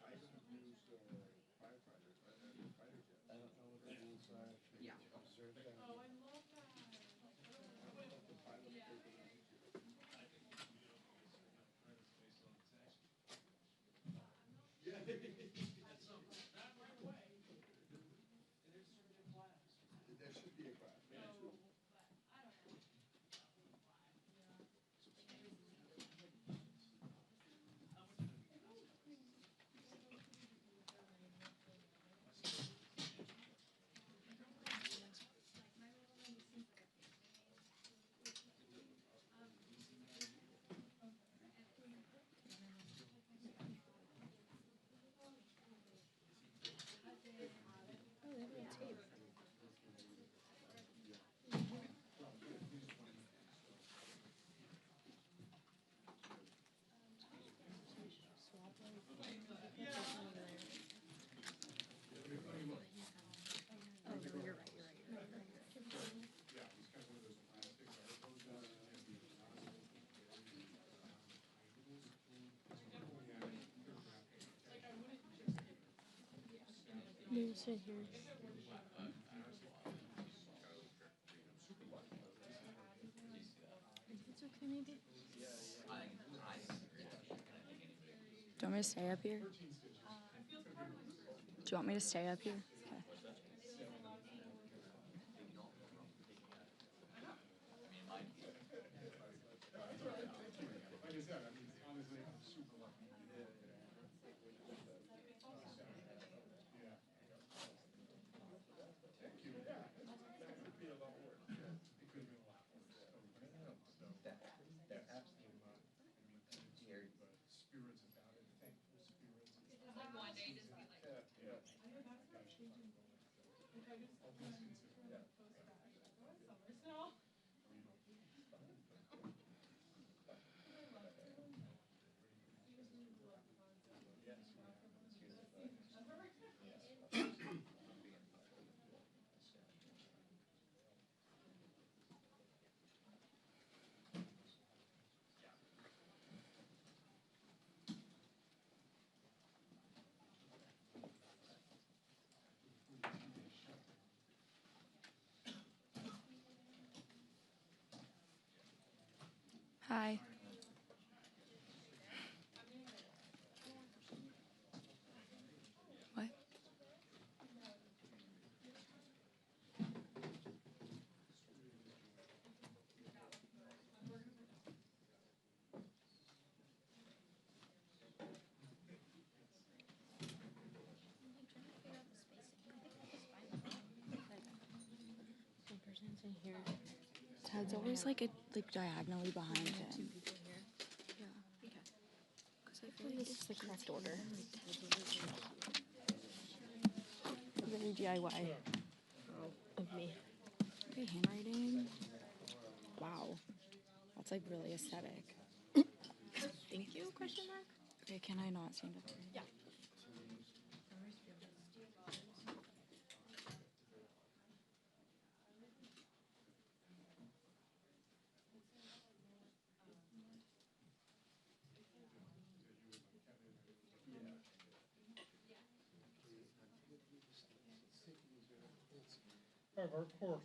I don't know what the rules are. Should we observe them? There should be a class. You sit here. It's okay, maybe. Do you want me to stay up here? Do you want me to stay up here? Okay. Like I said, I mean, honestly, I'm super lucky. Yeah. Thank you. Yeah, that could be a lot worse. It could be a lot worse. They're absolutely not. I mean, scary, but spirits about it. Thankful spirits. Like one day just be like. Yeah. All things considered. Hi. What? Person's in here. Ted's always like diagonally behind him. Yeah. Because I feel like this is the correct order. Very DIY of me. Okay, handwriting. Wow. That's like really aesthetic. Thank you, question mark? Okay, can I not stand up here? Yeah. Of our course.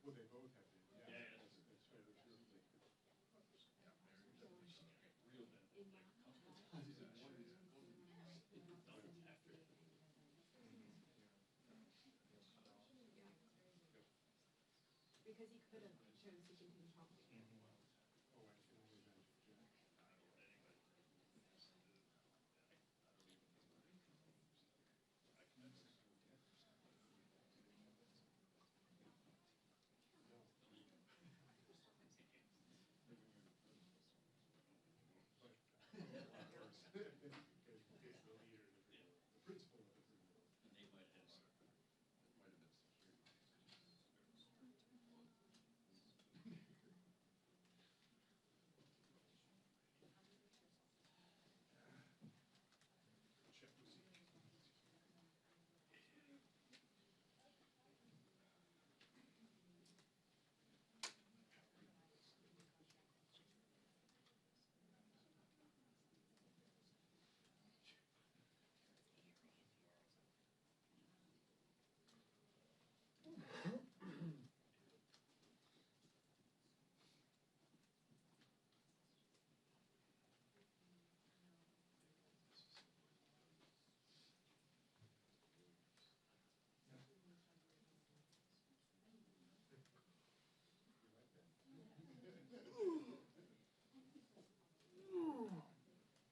Well, they both have been, yeah. That's right, that's true. Oh, I can only imagine, yeah. But, of course, because the leader, the principal of the group. Check receipt.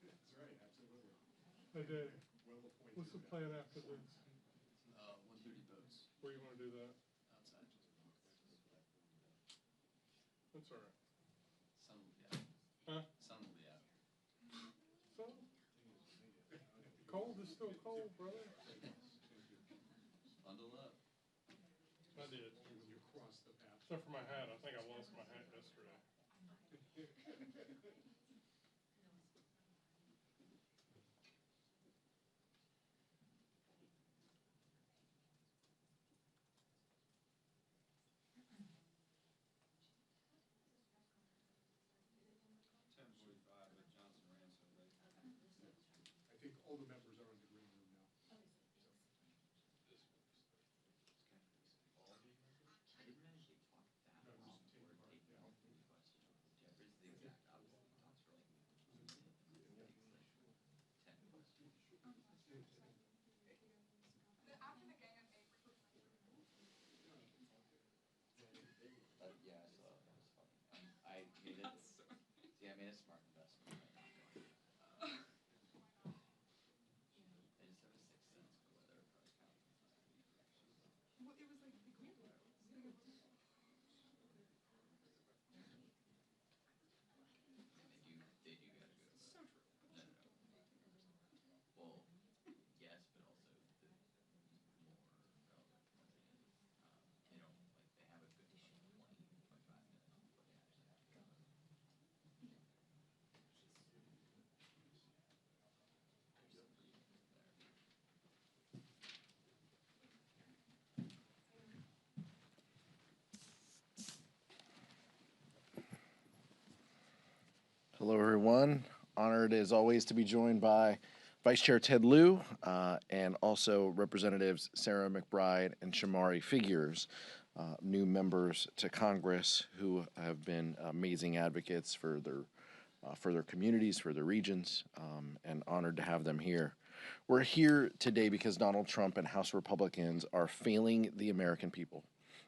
That's right, absolutely. Hey, Dave, Well appointed. what's the plan after this? 1:30 boats Where you wanna do that? outside. That's all right. Sun will be out. Huh? Sun will be out. So? Cold is still cold, brother. Bundle up. I did. When you cross the path. Except for my hat. I think I lost my hat yesterday. I think all the members are in the green room now. No, just take part, yeah. Yeah, I saw it. That was funny. I made it. See, I made a smart investment. I just have a sixth sense for weather across town. They do gotta go. So true. No, no, no. Well, yes, but also the more relevant point is, they don't, like, they have a good 20, 25 minutes before they actually have to go. There's some pretty good there. Hello, everyone. Honored as always to be joined by Vice Chair Ted Lieu and also Representatives Sarah McBride and Shamari Figures, new members to Congress who have been amazing advocates for their communities, for their regions, and honored to have them here. We're here today because Donald Trump and House Republicans are failing the American people.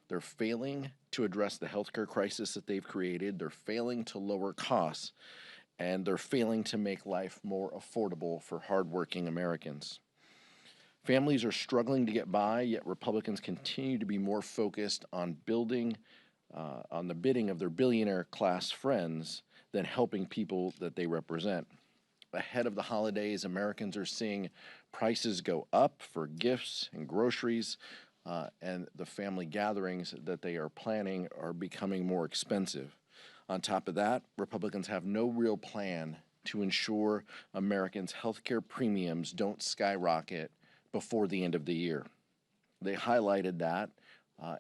They're failing to address the healthcare crisis that they've created. They're failing to lower costs, and they're failing to make life more affordable for hardworking Americans. Families are struggling to get by, yet Republicans continue to be more focused on on the bidding of their billionaire class friends than helping people that they represent. Ahead of the holidays, Americans are seeing prices go up for gifts and groceries, and the family gatherings that they are planning are becoming more expensive. On top of that, Republicans have no real plan to ensure Americans' health care premiums don't skyrocket before the end of the year. They highlighted that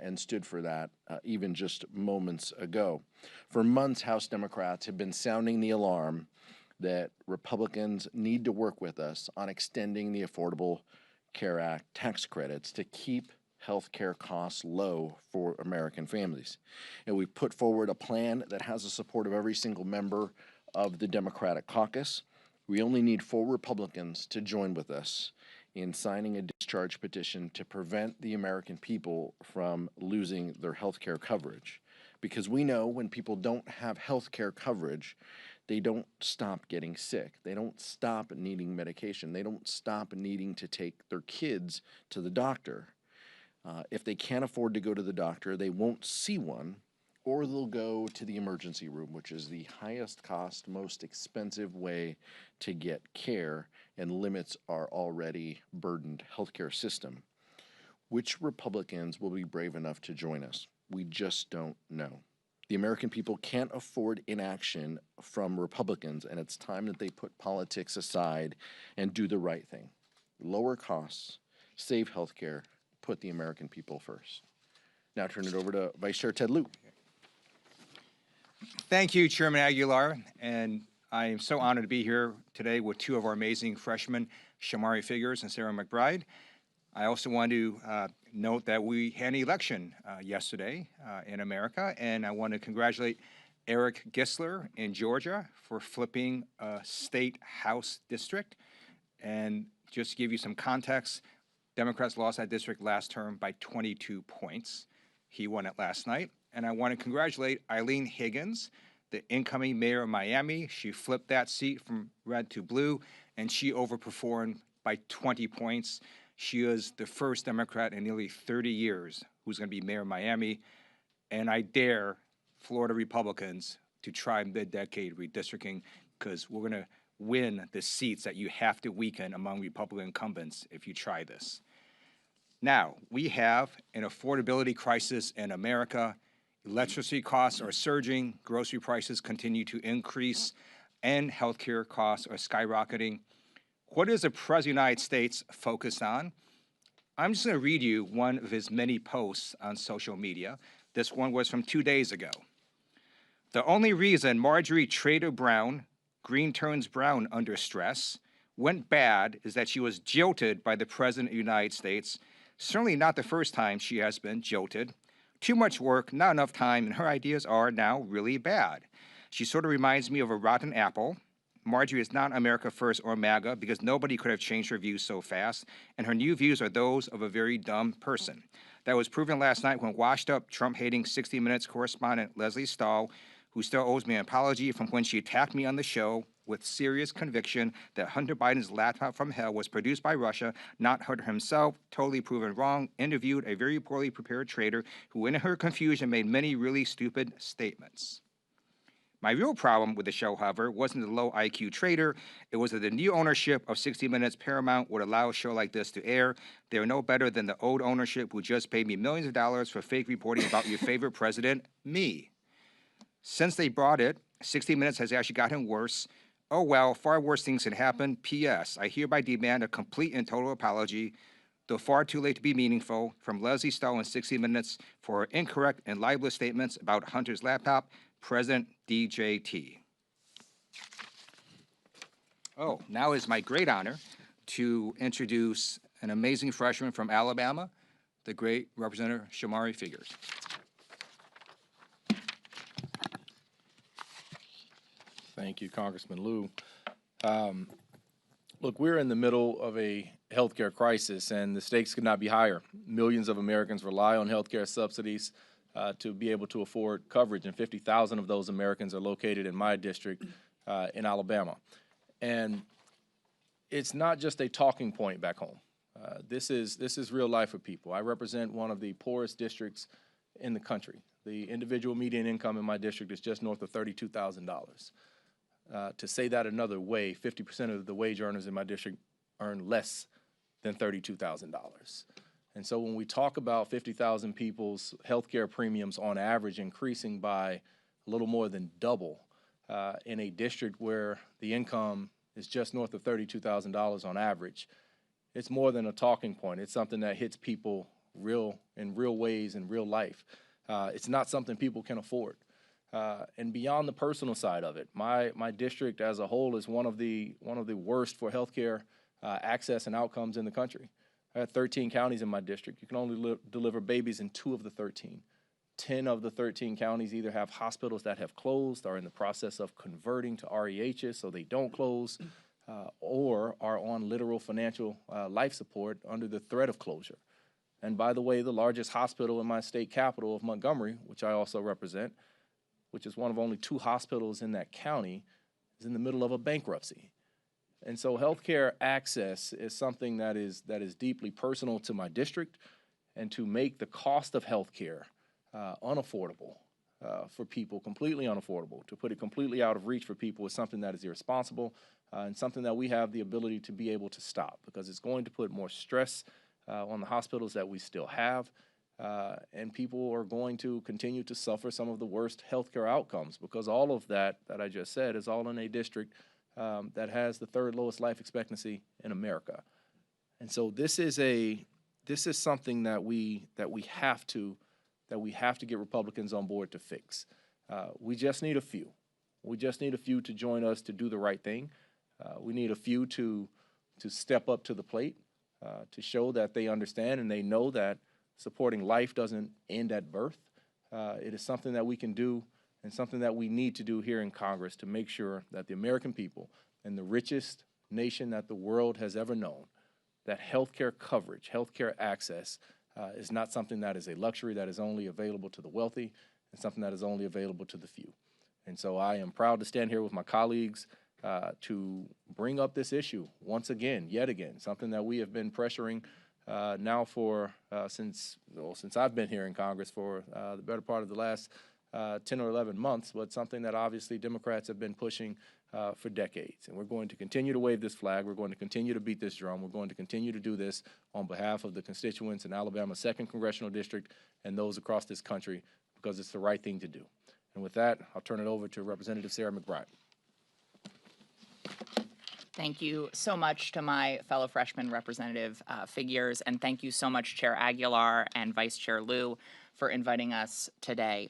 and stood for that even just moments ago. For months, House Democrats have been sounding the alarm that Republicans need to work with us on extending the Affordable Care Act tax credits to keep healthcare costs low for American families. And we put forward a plan that has the support of every single member of the Democratic caucus. We only need 4 Republicans to join with us in signing a discharge petition to prevent the American people from losing their health care coverage. Because we know when people don't have health care coverage, they don't stop getting sick. They don't stop needing medication. They don't stop needing to take their kids to the doctor. If they can't afford to go to the doctor, they won't see one, or they'll go to the emergency room, which is the highest cost, most expensive way to get care and limits our already burdened healthcare system. Which Republicans will be brave enough to join us? We just don't know. The American people can't afford inaction from Republicans, and it's time that they put politics aside and do the right thing. Lower costs, save health care, put the American people first. Now turn it over to Vice Chair Ted Lieu. Thank you, Chairman Aguilar, and I am so honored to be here today with 2 of our amazing freshmen, Shamari Figures and Sarah McBride. I also want to note that we had an election yesterday in America, and I want to congratulate Eric Gisler in Georgia for flipping a state House district. And just to give you some context, Democrats lost that district last term by 22 points. He won it last night. And I want to congratulate Eileen Higgins, the incoming mayor of Miami. She flipped that seat from red to blue, and she overperformed by 20 points. She is the first Democrat in nearly 30 years who's going to be mayor of Miami. And I dare Florida Republicans to try mid-decade redistricting, because we're going to win the seats that you have to weaken among Republican incumbents if you try this. Now, we have an affordability crisis in America. Electricity costs are surging, grocery prices continue to increase, and healthcare costs are skyrocketing. What is the President of the United States focused on? I'm just going to read you one of his many posts on social media. This one was from 2 days ago. The only reason Marjorie Trader Brown, green turns brown under stress, went bad is that she was jilted by the President of the United States. Certainly not the first time she has been jilted. Too much work, not enough time, and her ideas are now really bad. She sort of reminds me of a rotten apple. Marjorie is not America First or MAGA because nobody could have changed her views so fast, and her new views are those of a very dumb person. That was proven last night when washed-up, Trump-hating 60 Minutes correspondent Leslie Stahl, who still owes me an apology from when she attacked me on the show with serious conviction that Hunter Biden's laptop from hell was produced by Russia, not Hunter himself, totally proven wrong, interviewed a very poorly prepared traitor who in her confusion made many really stupid statements. My real problem with the show, however, wasn't the low IQ traitor. It was that the new ownership of 60 Minutes Paramount would allow a show like this to air. They are no better than the old ownership who just paid me millions of dollars for fake reporting about your favorite president, me. Since they bought it, 60 Minutes has actually gotten worse. Oh well, far worse things can happen. P.S. I hereby demand a complete and total apology, though far too late to be meaningful, from Leslie Stahl in 60 Minutes for her incorrect and libelous statements about Hunter's laptop, President DJT. Oh, now is my great honor to introduce an amazing freshman from Alabama, the great Representative Shamari Figures. Thank you, Congressman Lieu. Look, we're in the middle of a healthcare crisis, and the stakes could not be higher. Millions of Americans rely on healthcare subsidies to be able to afford coverage, and 50,000 of those Americans are located in my district in Alabama. And it's not just a talking point back home. This is real life for people. I represent one of the poorest districts in the country. The individual median income in my district is just north of $32,000. To say that another way, 50% of the wage earners in my district earn less than $32,000. And so when we talk about 50,000 people's healthcare premiums on average increasing by a little more than double in a district where the income is just north of $32,000 on average, it's more than a talking point. It's something that hits people in real ways in real life. It's not something people can afford. And beyond the personal side of it, my district as a whole is one of the worst for healthcare access and outcomes in the country. I had 13 counties in my district. You can only deliver babies in 2 of the 13. 10 of the 13 counties either have hospitals that have closed, are in the process of converting to REHs so they don't close, or are on literal financial life support under the threat of closure. And by the way, the largest hospital in my state capital of Montgomery, which I also represent, which is one of only 2 hospitals in that county, is in the middle of a bankruptcy. And so healthcare access is something that is deeply personal to my district, and to make the cost of healthcare unaffordable for people, completely unaffordable, to put it completely out of reach for people is something that is irresponsible and something that we have the ability to be able to stop, because it's going to put more stress on the hospitals that we still have, and people are going to continue to suffer some of the worst healthcare outcomes, because all of that I just said is all in a district that has the 3rd lowest life expectancy in America. And so this is something that we have to get Republicans on board to fix. We just need a few. We just need a few to join us to do the right thing. We need a few to step up to the plate, to show that they understand and they know that supporting life doesn't end at birth. It is something that we can do, and something that we need to do here in Congress to make sure that the American people, in the richest nation that the world has ever known, that healthcare coverage, healthcare access is not something that is a luxury that is only available to the wealthy, and something that is only available to the few. And so I am proud to stand here with my colleagues to bring up this issue once again, yet again, something that we have been pressuring now for since I've been here in Congress for the better part of the last 10 or 11 months, but something that obviously Democrats have been pushing for decades. And we're going to continue to wave this flag. We're going to continue to beat this drum. We're going to continue to do this on behalf of the constituents in Alabama's 2nd Congressional District and those across this country, because it's the right thing to do. And with that, I'll turn it over to Representative Sarah McBride. Thank you so much to my fellow freshman Representative Figures, and thank you so much, Chair Aguilar and Vice Chair Lieu, for inviting us today.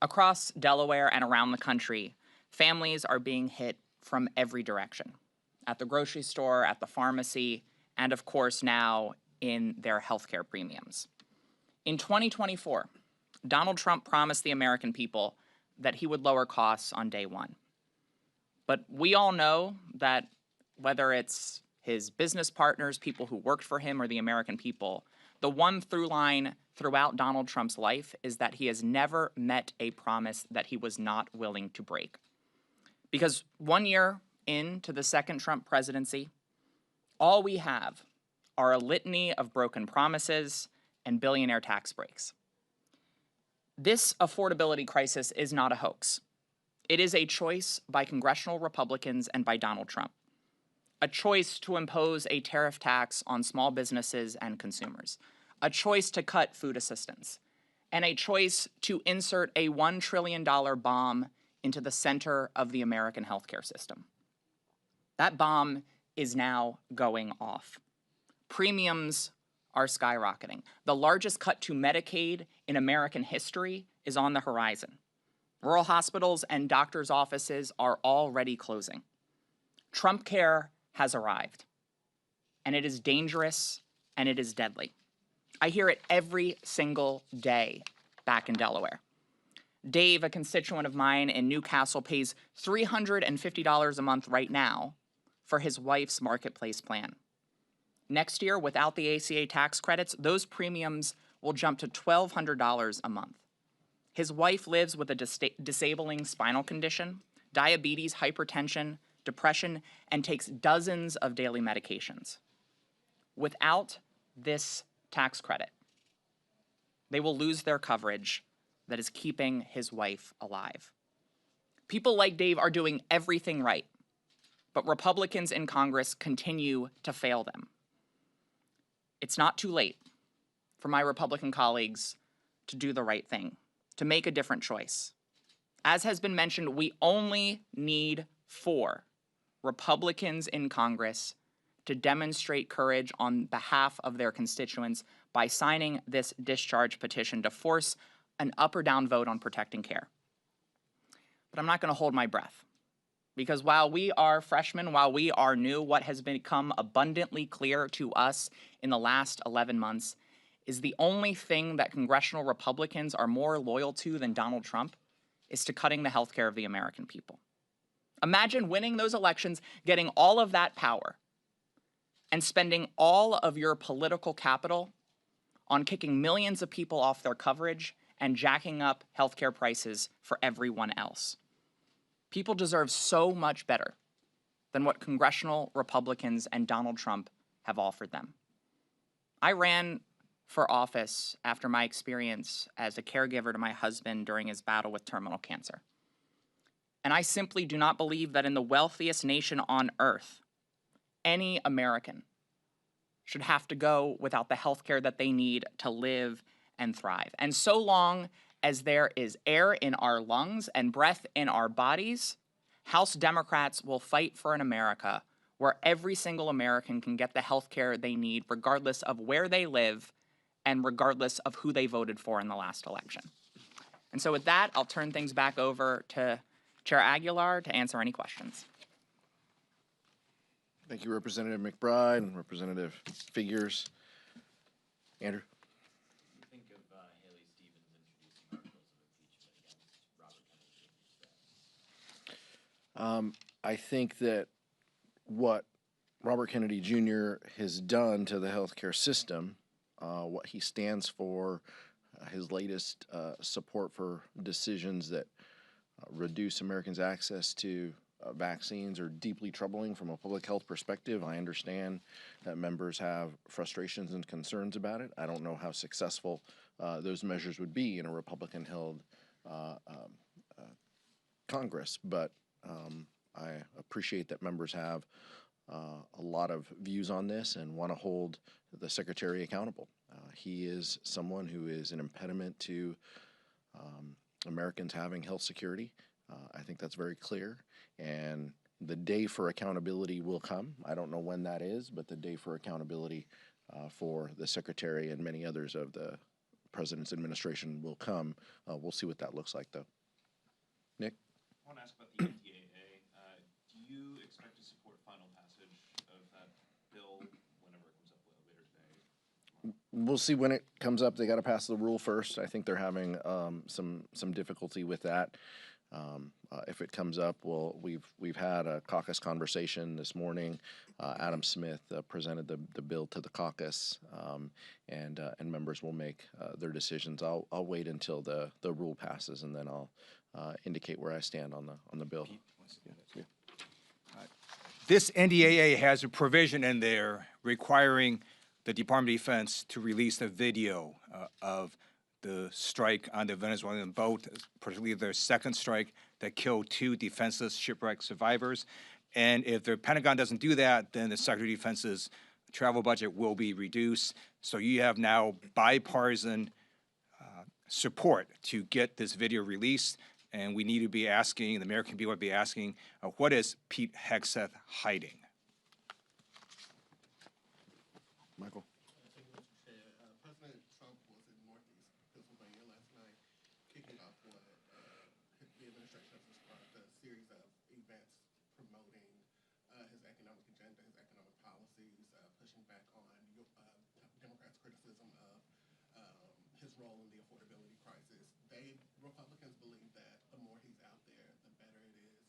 Across Delaware and around the country, families are being hit from every direction, at the grocery store, at the pharmacy, and of course now in their healthcare premiums. In 2024, Donald Trump promised the American people that he would lower costs on day one. But we all know that whether it's his business partners, people who worked for him, or the American people, the one through line throughout Donald Trump's life is that he has never met a promise that he was not willing to break. Because 1 year into the 2nd Trump presidency, all we have are a litany of broken promises and billionaire tax breaks. This affordability crisis is not a hoax. It is a choice by congressional Republicans and by Donald Trump. A choice to impose a tariff tax on small businesses and consumers. A choice to cut food assistance. And a choice to insert a $1 trillion bomb into the center of the American healthcare system. That bomb is now going off. Premiums are skyrocketing. The largest cut to Medicaid in American history is on the horizon. Rural hospitals and doctors' offices are already closing. Trump Care has arrived, and it is dangerous and it is deadly. I hear it every single day back in Delaware. Dave, a constituent of mine in Newcastle, pays $350 a month right now for his wife's Marketplace plan. Next year, without the ACA tax credits, those premiums will jump to $1,200 a month. His wife lives with a disabling spinal condition, diabetes, hypertension, depression, and takes dozens of daily medications. Without this tax credit, they will lose their coverage that is keeping his wife alive. People like Dave are doing everything right, but Republicans in Congress continue to fail them. It's not too late for my Republican colleagues to do the right thing, to make a different choice. As has been mentioned, we only need 4 Republicans in Congress to demonstrate courage on behalf of their constituents by signing this discharge petition to force an up or down vote on protecting care. But I'm not going to hold my breath. Because while we are freshmen, while we are new, what has become abundantly clear to us in the last 11 months is the only thing that congressional Republicans are more loyal to than Donald Trump is to cutting the health care of the American people. Imagine winning those elections, getting all of that power, and spending all of your political capital on kicking millions of people off their coverage and jacking up healthcare prices for everyone else. People deserve so much better than what congressional Republicans and Donald Trump have offered them. I ran for office after my experience as a caregiver to my husband during his battle with terminal cancer. And I simply do not believe that in the wealthiest nation on earth, any American should have to go without the health care that they need to live and thrive. And so long as there is air in our lungs and breath in our bodies, House Democrats will fight for an America where every single American can get the health care they need regardless of where they live and regardless of who they voted for in the last election. And so with that, I'll turn things back over to Chair Aguilar to answer any questions. Thank you, Representative McBride and Representative Figures. Andrew? You think of Haley Stevens introducing articles of impeachment against Robert Kennedy Jr. I think that what Robert Kennedy Jr. has done to the healthcare system, what he stands for, his latest support for decisions that reduce Americans' access to vaccines are deeply troubling from a public health perspective. I understand that members have frustrations and concerns about it. I don't know how successful those measures would be in a Republican-held Congress, but I appreciate that members have a lot of views on this and want to hold the Secretary accountable. He is someone who is an impediment to Americans having health security. I think that's very clear, and the day for accountability will come. I don't know when that is, but the day for accountability for the Secretary and many others of the President's administration will come. We'll see what that looks like, though. Nick? I want to ask about the NDAA. Do you expect to support final passage of that bill whenever it comes up later today? We'll see when it comes up. They got to pass the rule first. I think they're having some difficulty with that. If it comes up, well, we've had a caucus conversation this morning. Adam Smith presented the bill to the caucus, and members will make their decisions. I'll wait until the rule passes, and then I'll indicate where I stand on the bill. This NDAA has a provision in there requiring the Department of Defense to release a video of the strike on the Venezuelan boat, particularly their second strike that killed 2 defenseless shipwreck survivors. And if the Pentagon doesn't do that, then the Secretary of Defense's travel budget will be reduced. So you have now bipartisan support to get this video released. And we need to be asking, the American people would be asking, what is Pete Hegseth hiding? Michael? President Trump was in Northeast Pennsylvania last night, kicking off what the administration has described as a series of events promoting his economic agenda, his economic policies, pushing back on Democrats' criticism of his role in the affordability crisis. Republicans believe that the more he's out there, the better it is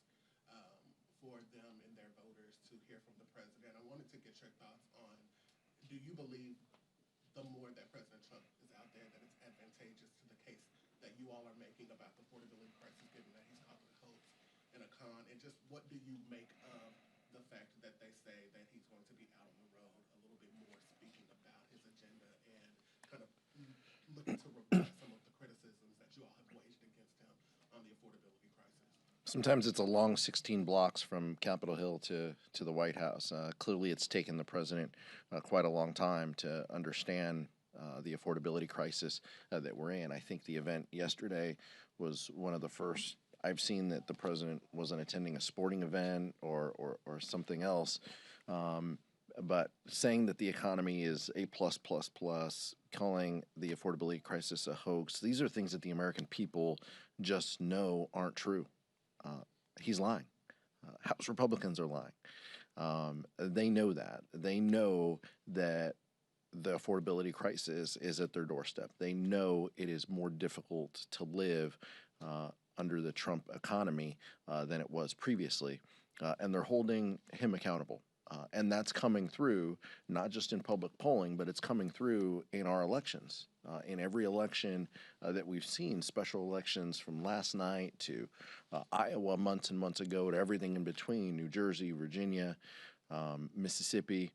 for them and their voters to hear from the president. I wanted to get your thoughts on, do you believe the more that President Trump is out there, that it's advantageous to the case that you all are making about the affordability crisis, given that he's called it a hoax and a con? And just what do you make of the fact that they say that he's going to be out on the road a little bit more, speaking about his agenda and kind of looking to rebut some of the criticisms that you all have waged against him on the affordability crisis? Sometimes it's a long 16 blocks from Capitol Hill to the White House. Clearly, it's taken the president quite a long time to understand the affordability crisis that we're in. I think the event yesterday was one of the first I've seen that the president wasn't attending a sporting event or something else. But saying that the economy is A+++, calling the affordability crisis a hoax, these are things that the American people just know aren't true. He's lying. House Republicans are lying. They know that. They know that the affordability crisis is at their doorstep. They know it is more difficult to live under the Trump economy than it was previously, and they're holding him accountable. And that's coming through not just in public polling, but it's coming through in our elections. In every election that we've seen, special elections from last night to Iowa months and months ago to everything in between, New Jersey, Virginia, Mississippi,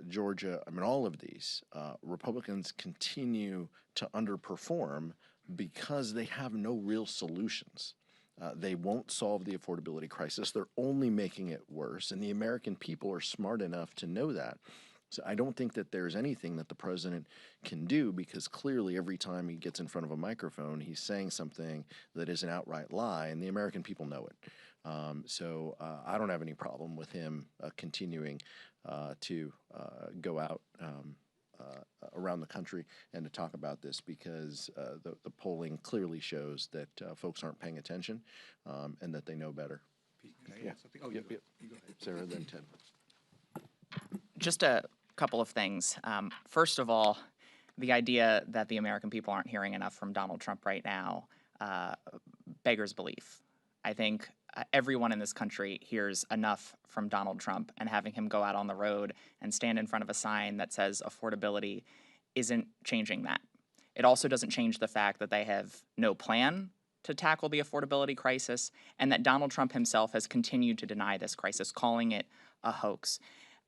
Georgia, I mean, all of these, Republicans continue to underperform because they have no real solutions. They won't solve the affordability crisis. They're only making it worse, and the American people are smart enough to know that. So I don't think that there's anything that the president can do, because clearly every time he gets in front of a microphone, he's saying something that is an outright lie, and the American people know it. So I don't have any problem with him continuing to go out around the country and to talk about this, because the polling clearly shows that folks aren't paying attention and that they know better. Pete, can I add something? Oh, Yep. You go ahead. Sarah, then Ted. Just a couple of things. First of all, the idea that the American people aren't hearing enough from Donald Trump right now beggars belief. I think everyone in this country hears enough from Donald Trump, and having him go out on the road and stand in front of a sign that says affordability isn't changing that. It also doesn't change the fact that they have no plan to tackle the affordability crisis, and that Donald Trump himself has continued to deny this crisis, calling it a hoax.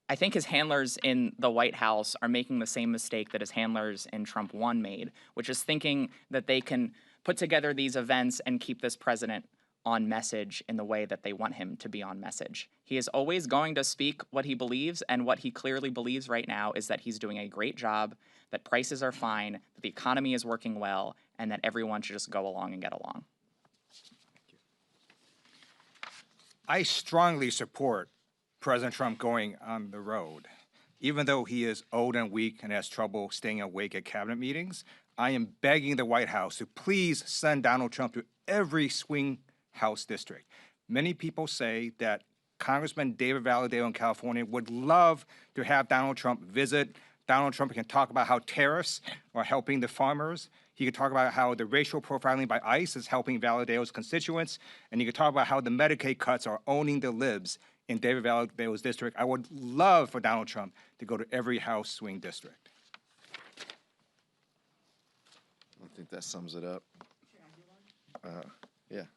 I think his handlers in the White House are making the same mistake that his handlers in Trump 1 made, which is thinking that they can put together these events and keep this president on message in the way that they want him to be on message. He is always going to speak what he believes, and what he clearly believes right now is that he's doing a great job, that prices are fine, that the economy is working well, and that everyone should just go along and get along. I strongly support President Trump going on the road. Even though he is old and weak and has trouble staying awake at cabinet meetings, I am begging the White House to please send Donald Trump to every swing House district. Many people say that Congressman David Valadao in California would love to have Donald Trump visit. Donald Trump can talk about how tariffs are helping the farmers. He could talk about how the racial profiling by ICE is helping Valadao's constituents. And he could talk about how the Medicaid cuts are owning the libs in David Valadao's district. I would love for Donald Trump to go to every House swing district. I think that sums it up. Yeah.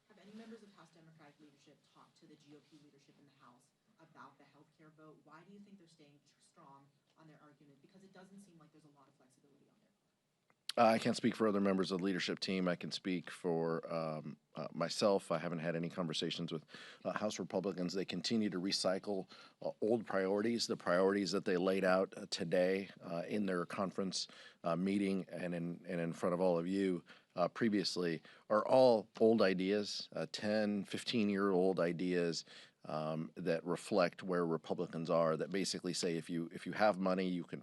Have any members of House Democratic leadership talked to the GOP leadership in the House about the healthcare vote? Why do you think they're staying strong on their argument? Because it doesn't seem like there's a lot of flexibility on their part. I can't speak for other members of the leadership team. I can speak for myself. I haven't had any conversations with House Republicans. They continue to recycle old priorities, the priorities that they laid out today in their conference meeting and in front of all of you previously, are all old ideas, 10, 15-year-old ideas that reflect where Republicans are, that basically say if you have money, you can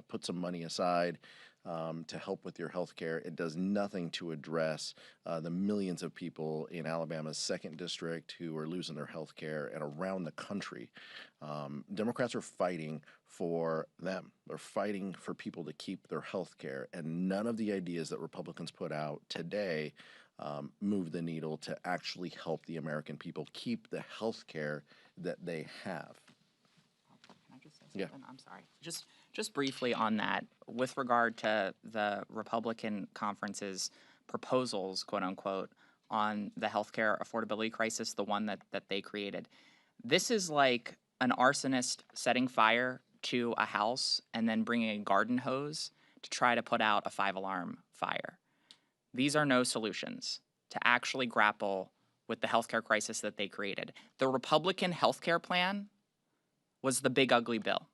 put some money aside to help with your health care. It does nothing to address the millions of people in Alabama's 2nd District who are losing their health care, and around the country. Democrats are fighting for them. They're fighting for people to keep their health care, and none of the ideas that Republicans put out today move the needle to actually help the American people keep the health care that they have. Can I just say something? Yeah. I'm sorry. Just briefly on that, with regard to the Republican conference's proposals, quote unquote, on the healthcare affordability crisis, the one that they created, this is like an arsonist setting fire to a house and then bringing a garden hose to try to put out a 5-alarm fire. These are no solutions to actually grapple with the healthcare crisis that they created. The Republican healthcare plan was the big ugly bill.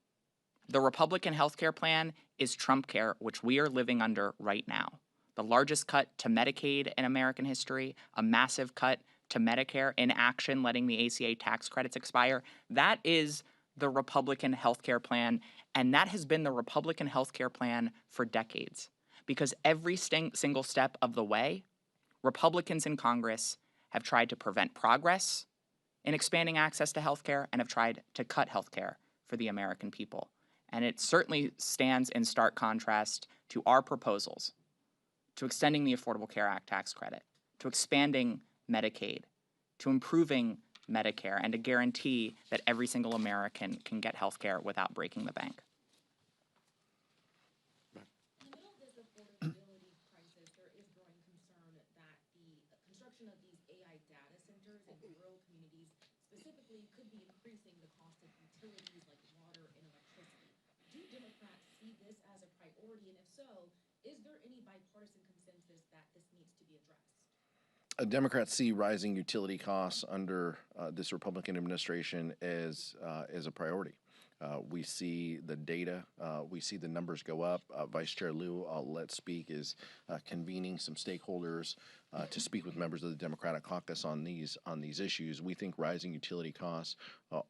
The Republican healthcare plan is Trump care, which we are living under right now. The largest cut to Medicaid in American history, a massive cut to Medicare, in action, letting the ACA tax credits expire. That is the Republican healthcare plan, and that has been the Republican healthcare plan for decades. Because every single step of the way, Republicans in Congress have tried to prevent progress, in expanding access to healthcare and have tried to cut healthcare for the American people. And it certainly stands in stark contrast to our proposals to extending the Affordable Care Act tax credit, to expanding Medicaid, to improving Medicare, and to guarantee that every single American can get healthcare without breaking the bank. In the middle of this affordability crisis, there is growing concern that the construction of these AI data centers in rural communities specifically could be increasing the cost of utilities like water and electricity. Do Democrats see this as a priority? And if so, is there any bipartisan consensus that this needs to be addressed? Democrats see rising utility costs under this Republican administration as a priority. We see the data, we see the numbers go up. Vice Chair Lieu, I'll let speak, is convening some stakeholders to speak with members of the Democratic caucus on these issues. We think rising utility costs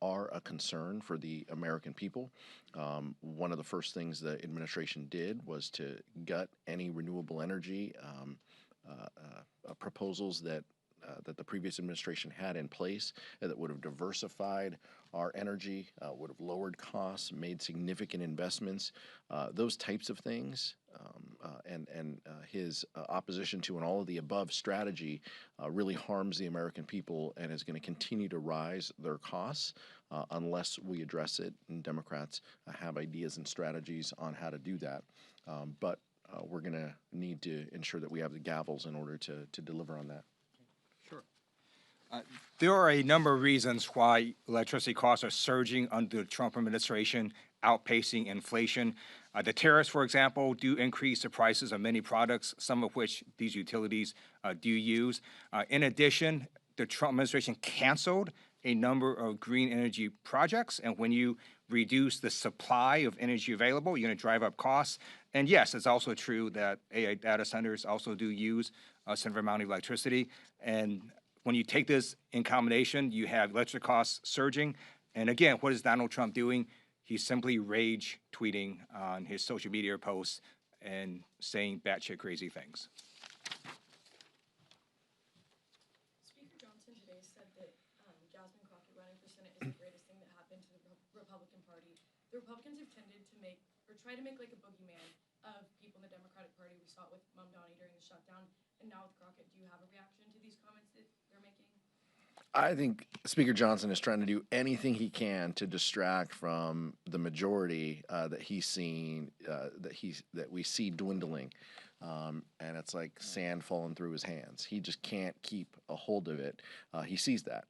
are a concern for the American people. One of the first things the administration did was to gut any renewable energy proposals that the previous administration had in place that would have diversified our energy, would have lowered costs, made significant investments. Those types of things, and his opposition to an all of the above strategy really harms the American people and is going to continue to rise their costs unless we address it. And Democrats have ideas and strategies on how to do that. But we're going to need to ensure that we have the gavels in order to deliver on that. Sure. There are a number of reasons why electricity costs are surging under the Trump administration, outpacing inflation. The tariffs, for example, do increase the prices of many products, some of which these utilities do use. In addition, the Trump administration canceled a number of green energy projects, and when you reduce the supply of energy available, you're going to drive up costs. And yes, it's also true that AI data centers also do use a significant amount of electricity. And when you take this in combination, you have electric costs surging. And again, what is Donald Trump doing? He's simply rage tweeting on his social media posts and saying batshit crazy things. Speaker Johnson today said that Jasmine Crockett running for Senate is the greatest thing that happened to the Republican Party. The Republicans have tended to make, or try to make like a boogeyman of people in the Democratic Party. We saw it with Mamdani during the shutdown, and now with Crockett. Do you have a reaction to these comments that they're making? I think Speaker Johnson is trying to do anything he can to distract from the majority that he's seen, that we see dwindling, and it's like sand falling through his hands. He just can't keep a hold of it. He sees that.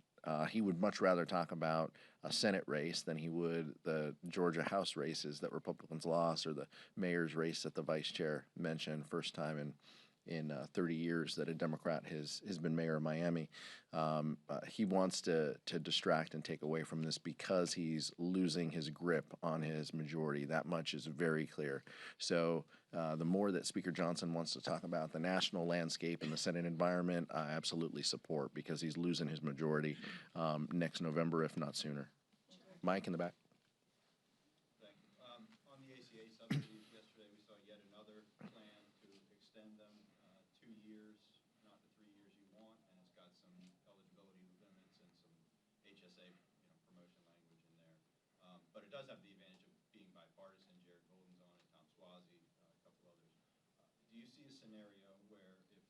He would much rather talk about a Senate race than he would the Georgia House races that Republicans lost, or the mayor's race that the vice chair mentioned, first time in 30 years that a Democrat has been mayor of Miami. He wants to distract and take away from this because he's losing his grip on his majority. That much is very clear. So the more that Speaker Johnson wants to talk about the national landscape and the Senate environment, I absolutely support, because he's losing his majority next November, if not sooner. Mike in the back. Thank you. On the ACA subsidies, yesterday we saw yet another plan to extend them 2 years, not the 3 years you want, and it's got some eligibility limits and some HSA promotion language in there. But it does have the advantage of being bipartisan. Jared Golden's on it, Tom Suozzi, a couple others. Do you see a scenario where if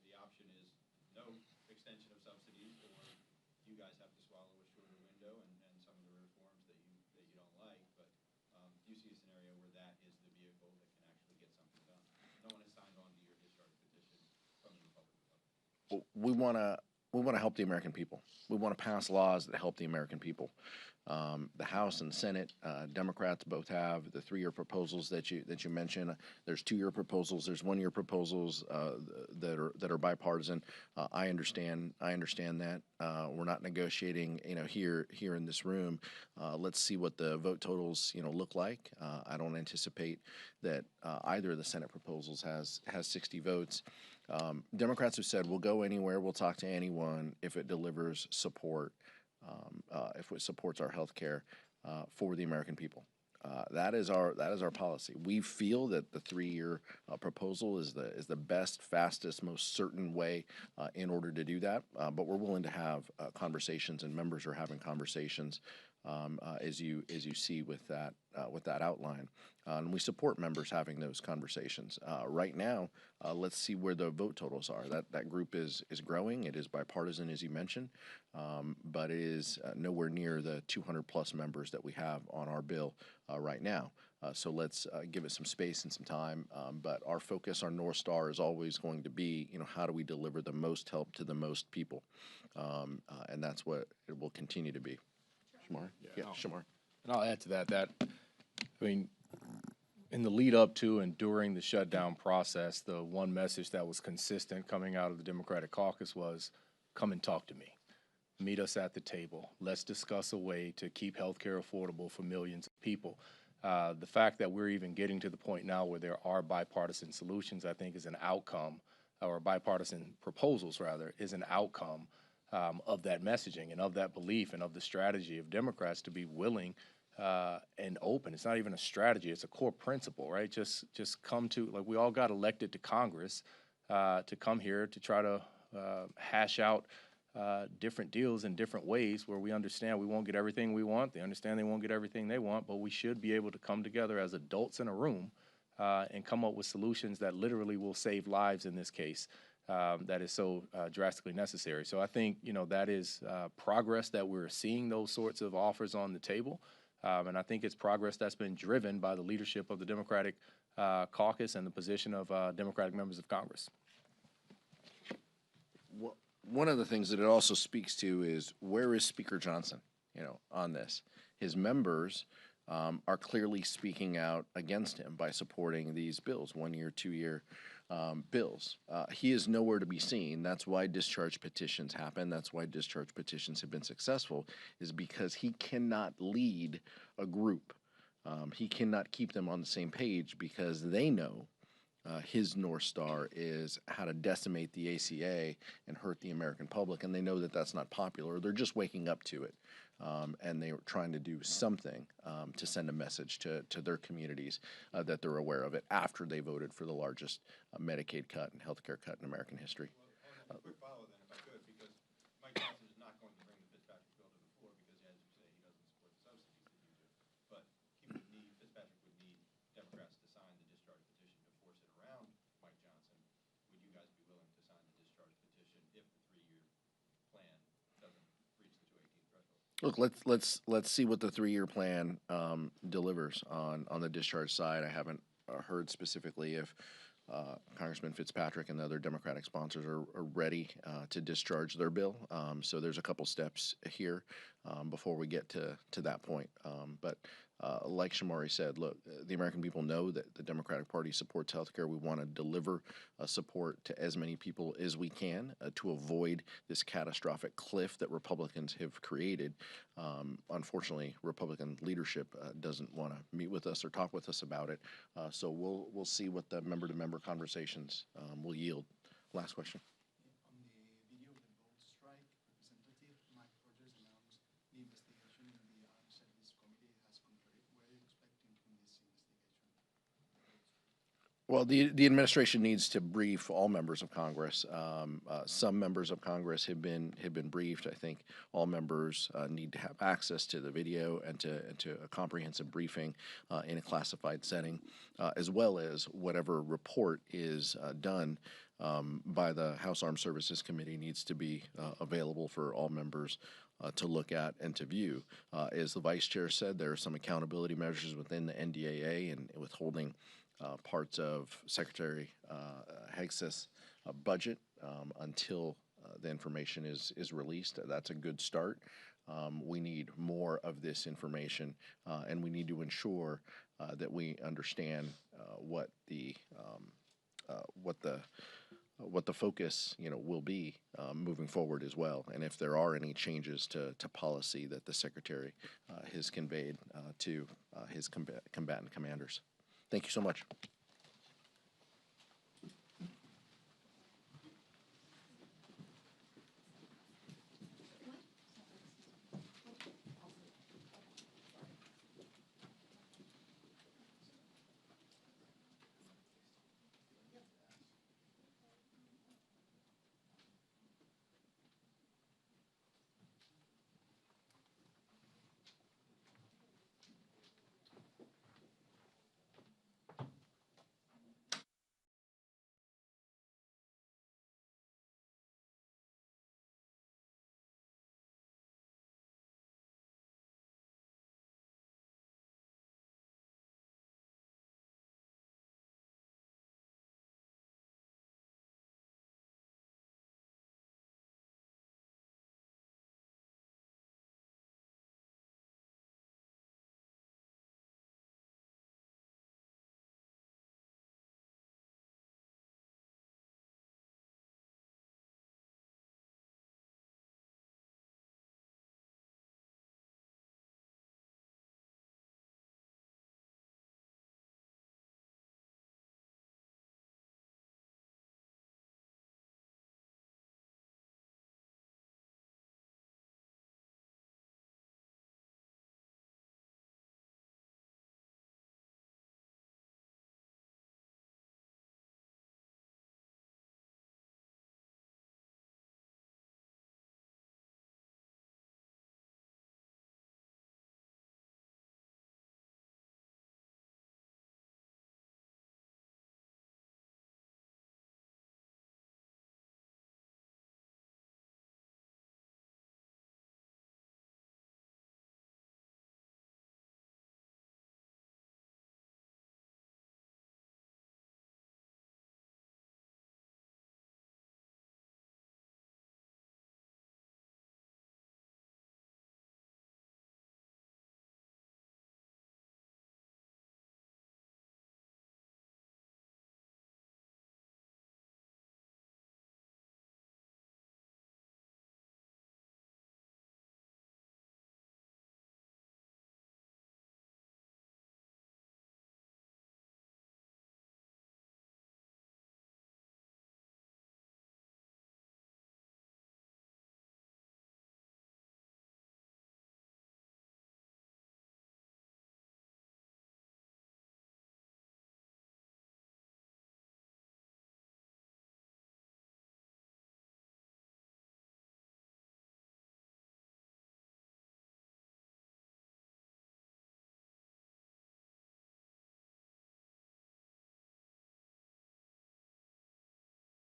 the option is no extension of subsidies, or you guys have to swallow a shorter window and some of the reforms that you don't like, but do you see a scenario where that is the vehicle that can actually get something done? No one has signed on to your discharge petition from the Republican Party. We want to help the American people. We want to pass laws that help the American people. The House and Senate Democrats both have the 3-year proposals that you mentioned. There's 2-year proposals. There's 1-year proposals that are bipartisan. I understand that. We're not negotiating, here in this room. Let's see what the vote totals, look like. I don't anticipate that either of the Senate proposals has 60 votes. Democrats have said we'll go anywhere, we'll talk to anyone if it delivers support, if it supports our health care for the American people. That is our policy. We feel that the 3-year proposal is the best, fastest, most certain way in order to do that. But we're willing to have conversations, and members are having conversations as you see with that outline. And we support members having those conversations. Right now, let's see where the vote totals are. That group is growing. It is bipartisan, as you mentioned, but it is nowhere near the 200 plus members that we have on our bill right now. So let's give it some space and some time. But our focus, our North Star, is always going to be, how do we deliver the most help to the most people, and that's what it will continue to be. Shamar? Yeah, Shamar. And I'll add to that, in the lead up to and during the shutdown process, the one message that was consistent coming out of the Democratic caucus was, come and talk to me. Meet us at the table. Let's discuss a way to keep health care affordable for millions of people. The fact that we're even getting to the point now where there are bipartisan solutions, I think, is an outcome, or bipartisan proposals, rather, is an outcome of that messaging and of that belief and of the strategy of Democrats to be willing and open. It's not even a strategy, it's a core principle, right? Just come to, like, we all got elected to Congress to come here to try to hash out different deals in different ways where we understand we won't get everything we want. They understand they won't get everything they want, but we should be able to come together as adults in a room and come up with solutions that literally will save lives in this case. That is so drastically necessary. So I think, that is progress that we're seeing those sorts of offers on the table. And I think it's progress that's been driven by the leadership of the Democratic caucus and the position of Democratic members of Congress. One of the things that it also speaks to is, where is Speaker Johnson, on this? His members are clearly speaking out against him by supporting these bills, 1-year, 2-year bills. He is nowhere to be seen. That's why discharge petitions happen. That's why discharge petitions have been successful, is because he cannot lead a group. He cannot keep them on the same page, because they know his North Star is how to decimate the ACA and hurt the American public, and they know that that's not popular. They're just waking up to it, and they're trying to do something to send a message to their communities that they're aware of it after they voted for the largest Medicaid cut and health care cut in American history. Well, a quick follow then, if I could, because Mike Johnson is not going to bring the Fitzpatrick bill to the floor because, as you say, he doesn't support the subsidies that you do. But Fitzpatrick would need Democrats to sign the discharge petition to force it around Mike Johnson. Would you guys be willing to sign the discharge petition if the 3-year plan doesn't reach the 218 threshold? Look, let's see what the 3-year plan delivers on the discharge side. I haven't heard specifically if Congressman Fitzpatrick and the other Democratic sponsors are ready to discharge their bill. So there's a couple steps here before we get to that point. But like Shamari said, look, the American people know that the Democratic Party supports healthcare. We want to deliver support to as many people as we can to avoid this catastrophic cliff that Republicans have created. Unfortunately, Republican leadership doesn't want to meet with us or talk with us about it. So we'll see what the member-to-member conversations will yield. Last question. On the video of the boat strike, Representative Mike Rogers announced the investigation in the Armed Services Committee has concluded. What are you expecting from this investigation? Well, the administration needs to brief all members of Congress. Some members of Congress have been briefed. I think all members need to have access to the video and to a comprehensive briefing in a classified setting, as well as whatever report is done by the House Armed Services Committee needs to be available for all members to look at and to view. As the Vice Chair said, there are some accountability measures within the NDAA and withholding parts of Secretary Hegseth's budget until the information is released. That's a good start. We need more of this information, and we need to ensure that we understand what the focus will be moving forward as well, and if there are any changes to policy that the Secretary has conveyed to his combatant commanders. Thank you so much.